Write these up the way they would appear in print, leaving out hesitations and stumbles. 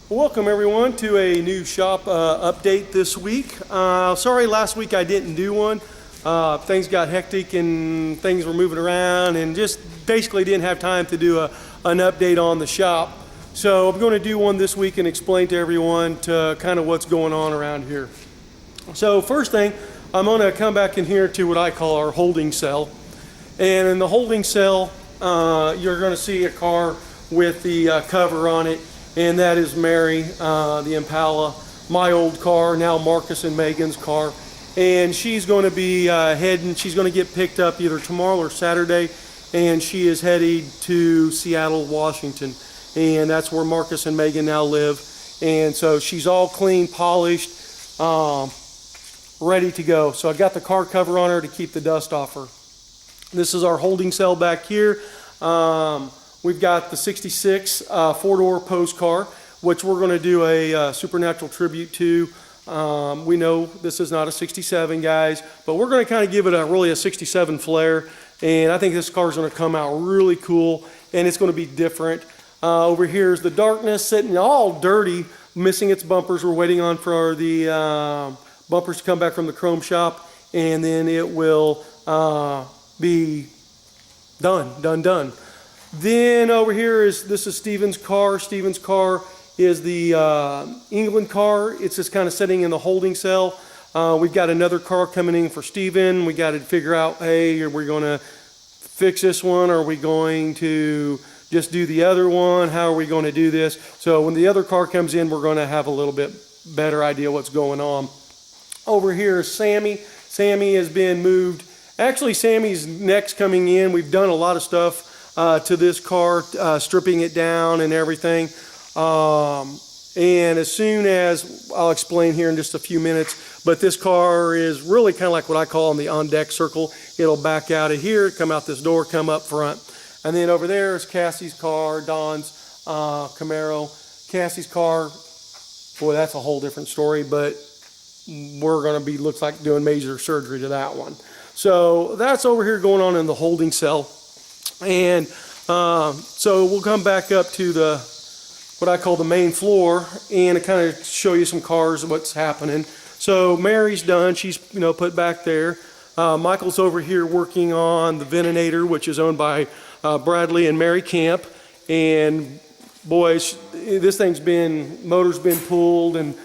Welcome everyone to a new shop update this week. Sorry last week I didn't do one. Things got hectic and things were moving around and just basically didn't have time to do an update on the shop. So I'm going to do one this week and explain to everyone kind of what's going on around here. So first thing, I'm going to come back in here to what I call our holding cell. And in the holding cell, you're going to see a car with the cover on it. And that is Mary, the Impala, my old car, now Marcus and Megan's car. And she's going to be she's going to get picked up either tomorrow or Saturday, and she is headed to Seattle, Washington. And that's where Marcus and Megan now live. And so she's all clean, polished, ready to go. So I got the car cover on her to keep the dust off her. This is our holding cell back here. We've got the 66 four-door post car, which we're going to do a supernatural tribute to. We know this is not a 67, guys, but we're going to kind of give it really a 67 flair. And I think this car is going to come out really cool, and it's going to be different. Over here is the darkness, sitting all dirty, missing its bumpers. We're waiting on for the bumpers to come back from the chrome shop, and then it will be done. Then over here this is Steven's car. Steven's car is the England car. It's just kind of sitting in the holding cell. We've got another car coming in for Steven. We got to figure out, hey, are we going to fix this one? Are we going to just do the other one? How are we going to do this? So when the other car comes in, we're going to have a little bit better idea what's going on. Over here is Sammy. Sammy has been moved. Actually, Sammy's next coming in. We've done a lot of stuff to this car, stripping it down and everything. And as soon as, I'll explain here in just a few minutes, but this car is really kind of like what I call the on-deck circle. It'll back out of here, come out this door, come up front. And then over there is Cassie's car, Don's Camaro. Cassie's car, boy, that's a whole different story, but we're going to be, looks like doing major surgery to that one. So that's over here going on in the holding cell. And so we'll come back up to what I call the main floor and to kind of show you some cars and what's happening. So Mary's done. She's put back there. Michael's over here working on the Veninator, which is owned by Bradley and Mary Camp. And boys, this thing's motor's been pulled and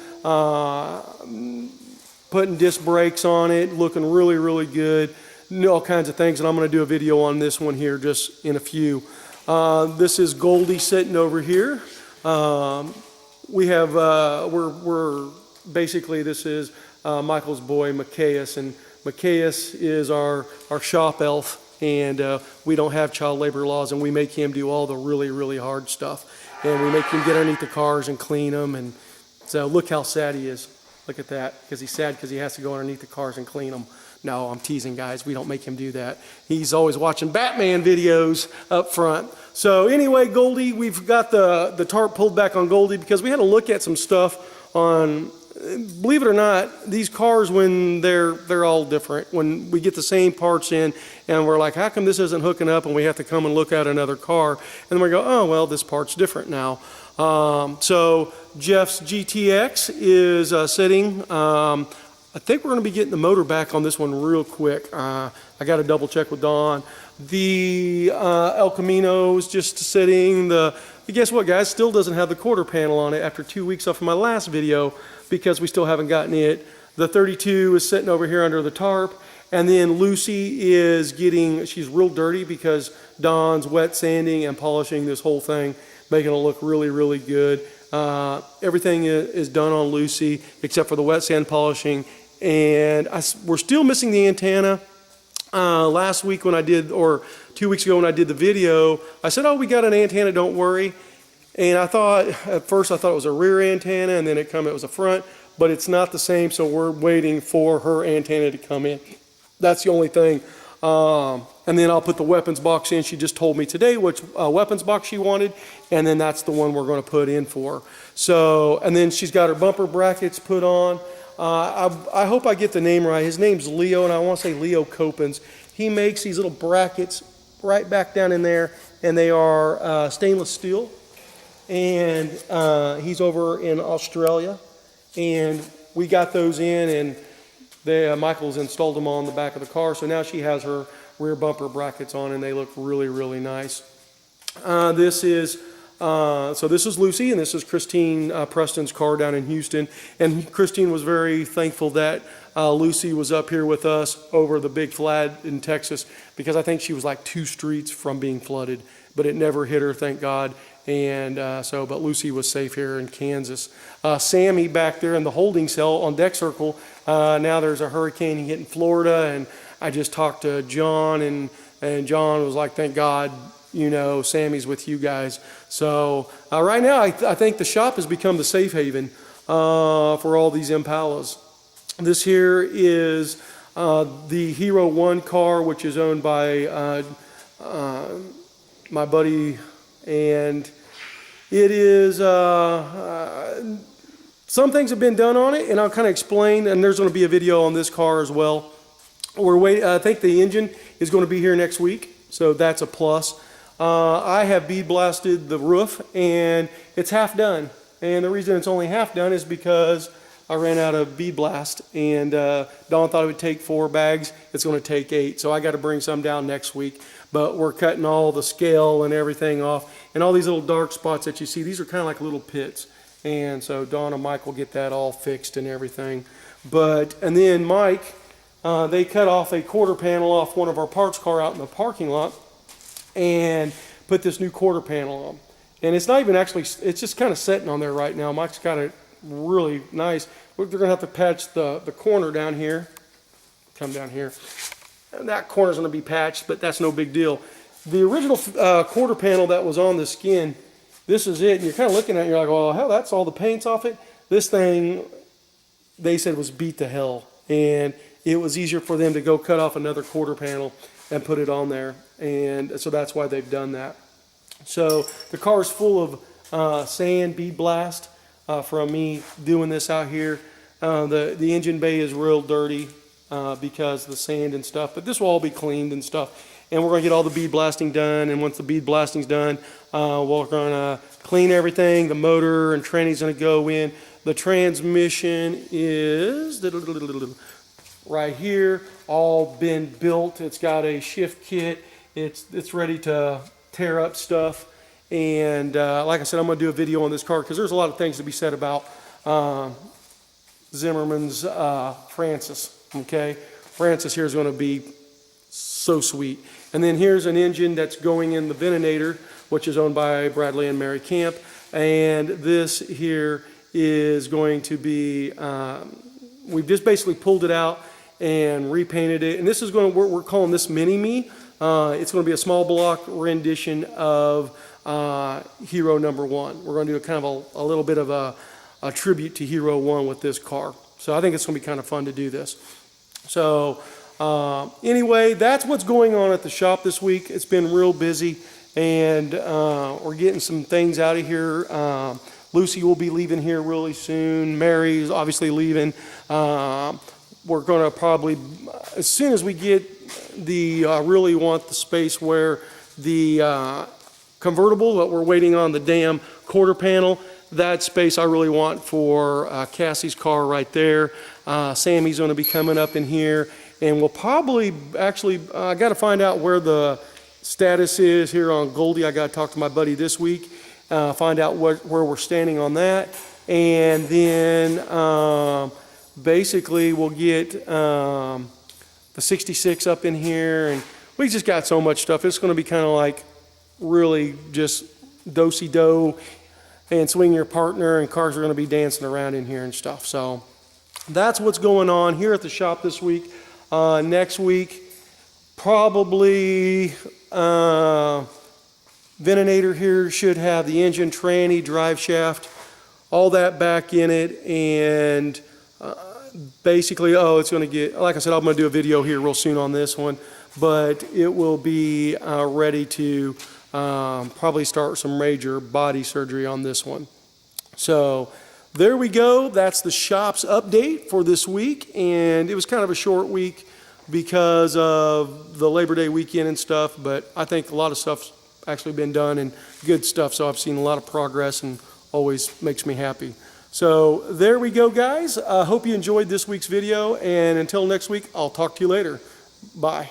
putting disc brakes on it, looking really, really good. All kinds of things, and I'm going to do a video on this one here just in a few. This is Goldie sitting over here. We have we're basically, this is Michael's boy Macias, and Macias is our shop elf, and we don't have child labor laws, and we make him do all the really, really hard stuff, and we make him get underneath the cars and clean them. And so look how sad he is. Look at that, because he's sad because he has to go underneath the cars and clean them. No, I'm teasing, guys. We don't make him do that. He's always watching Batman videos up front. So anyway, Goldie, we've got the tarp pulled back on Goldie because we had to look at some stuff on, believe it or not, these cars, when they're all different. When we get the same parts in and we're like, how come this isn't hooking up, and we have to come and look at another car, and then we go, oh, well, this part's different now. So Jeff's GTX is sitting. I think we're going to be getting the motor back on this one real quick. I got to double check with Dawn. The El Camino is just sitting. Guess what, guys? Still doesn't have the quarter panel on it after 2 weeks off of my last video because we still haven't gotten it. The 32 is sitting over here under the tarp. And then Lucy is she's real dirty because Dawn's wet sanding and polishing this whole thing, making it look really, really good. Everything is done on Lucy except for the wet sand polishing. And we're still missing the antenna. Last week when I did, or 2 weeks ago when I did the video, I said, oh, we got an antenna, don't worry. And at first I thought it was a rear antenna, and then it was a front, but it's not the same, so we're waiting for her antenna to come in. That's the only thing. And then I'll put the weapons box in. She just told me today which weapons box she wanted, and then that's the one we're going to put in for. So, and then she's got her bumper brackets put on. I hope I get the name right. His name's Leo, and I want to say Leo Copens. He makes these little brackets right back down in there, and they are stainless steel. and he's over in Australia, and we got those in, and Michael's installed them on the back of the car, so now she has her rear bumper brackets on, and they look really, really nice. This is Lucy, and this is Christine Preston's car down in Houston, and Christine was very thankful that Lucy was up here with us over the big flood in Texas, because I think she was like 2 streets from being flooded, but it never hit her, thank God. And but Lucy was safe here in Kansas. Sammy back there in the holding cell on deck circle, now there's a hurricane hitting Florida, and I just talked to John, and John was like, thank God, you know, Sammy's with you guys. So right now I think the shop has become the safe haven for all these Impalas. This here is the Hero 1 car, which is owned by my buddy, and it is some things have been done on it, and I'll kind of explain, and there's going to be a video on this car as well. I think the engine is going to be here next week, so that's a plus. I have bead blasted the roof, and it's half done, and the reason it's only half done is because I ran out of bead blast, and Dawn thought it would take 4 bags. It's going to take 8, so I got to bring some down next week. But we're cutting all the scale and everything off, and all these little dark spots that you see, these are kind of like little pits, and so Dawn and Mike will get that all fixed and everything. And then Mike, they cut off a quarter panel off one of our parts car out in the parking lot, and put this new quarter panel on. And it's not even actually, it's just kind of sitting on there right now. Mike's got it really nice. They're going to have to patch the corner down here. Come down here. And that corner's going to be patched, but that's no big deal. The original quarter panel that was on the skin, this is it. And you're kind of looking at it, and you're like, well, hell, that's all the paint's off it. This thing, they said, was beat to hell. And it was easier for them to go cut off another quarter panel and put it on there. And so that's why they've done that. So the car is full of sand, bead blast from me doing this out here. The engine bay is real dirty because of the sand and stuff, but this will all be cleaned and stuff. And we're going to get all the bead blasting done, and once the bead blasting's done, we're going to clean everything. The motor and tranny's going to go in. The transmission is right here, all been built. It's got a shift kit. It's ready to tear up stuff. And like I said, I'm going to do a video on this car because there's a lot of things to be said about Zimmerman's Francis. Okay, Francis here is going to be so sweet. And then here's an engine that's going in the Venator, which is owned by Bradley and Mary Camp. And this here is going to be, we've just basically pulled it out and repainted it. And this is going to, we're calling this Mini-Me. It's going to be a small block rendition of Hero number 1. We're going to do a kind of a little bit of a tribute to Hero 1 with this car. So I think it's going to be kind of fun to do this. So anyway, that's what's going on at the shop this week. It's been real busy, and we're getting some things out of here. Lucy will be leaving here really soon. Mary's obviously leaving. We're going to probably, as soon as we get really want the space where the convertible, but we're waiting on the damn quarter panel. That space I really want for Cassie's car right there. Sammy's going to be coming up in here, and we'll probably actually, I got to find out where the status is here on Goldie. I got to talk to my buddy this week, find out where we're standing on that, and then basically we'll get the 66 up in here, and we just got so much stuff. It's going to be kind of like really just do-si-do and swing your partner, and cars are going to be dancing around in here and stuff. So that's what's going on here at the shop this week. Next week, probably Venator here should have the engine, tranny, drive shaft, all that back in it, and basically, it's going to get, like I said, I'm going to do a video here real soon on this one, but it will be ready to probably start some major body surgery on this one. So there we go. That's the shop's update for this week, and it was kind of a short week because of the Labor Day weekend and stuff, but I think a lot of stuff's actually been done and good stuff. So I've seen a lot of progress and always makes me happy. So there we go, guys. I hope you enjoyed this week's video, and until next week, I'll talk to you later. Bye.